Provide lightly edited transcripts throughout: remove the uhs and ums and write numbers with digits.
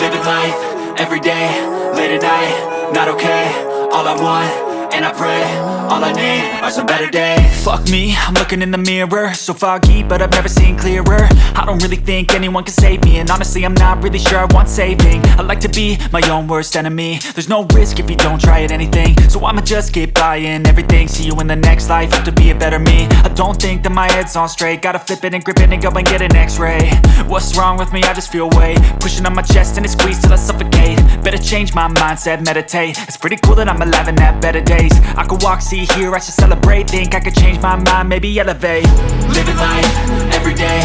Living life, everyday, late at night, not okay. All I want, and I pray, all I need are some better days. Fuck me, I'm looking in the mirror, so foggy, but I've never seen clearer. I don't really think anyone can save me, and honestly I'm not really sure I want saving. I like to be my own worst enemy. There's no risk if you don't try at anything, so I'ma just keep buying everything. See you in the next life, have to be a better me. I don't think that my head's on straight, gotta flip it and grip it and go and get an x-ray. What's wrong with me? I just feel weight pushing on my chest and it squeezes till I suffocate. Better change my mindset, meditate. It's pretty cool that I'm alive and have better days. I could walk, see, hear, I should celebrate. Think I could change my mind, maybe elevate. Living life, everyday,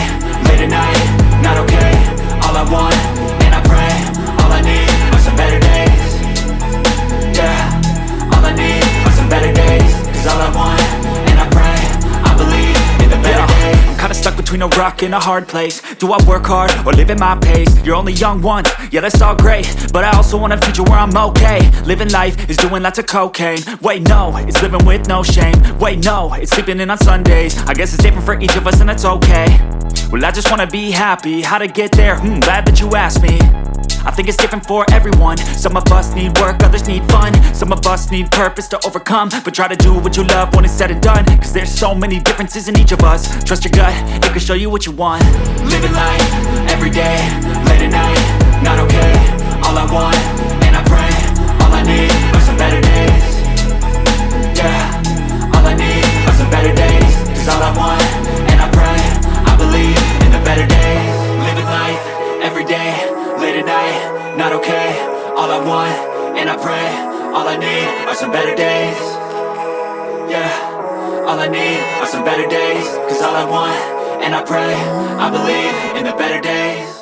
late at night, not okay. All I want, and I pray, all I need are some better days. Yeah, all I need are some better days. Cause all I want, and I pray, I believe in the better days. I'm kinda stuck between a rock and a hard place. Do I work hard or live at my pace? You're only young once, yeah that's all great, but I also want a future where I'm okay. Living life is doing lots of cocaine. Wait no, it's living with no shame. Wait no, it's sleeping in on Sundays. I guess it's different for each of us and that's okay. Well I just wanna be happy, how to get there? Glad that you asked me. I think it's different for everyone. Some of us need work, others need fun. Some of us need purpose to overcome. But try to do what you love when it's said and done. Cause there's so many differences in each of us. Trust your gut, it can show you what you want. Living life, everyday, late at night, not okay. All I want, and I pray, all I need are some better days. Yeah, all I need are some better days. Cause all I want, and I pray, I believe in the better days. Living life, everyday, late at night, not okay. All I want, and I pray, all I need are some better days. Yeah, all I need are some better days. Cause all I want, and I pray, I believe in the better days.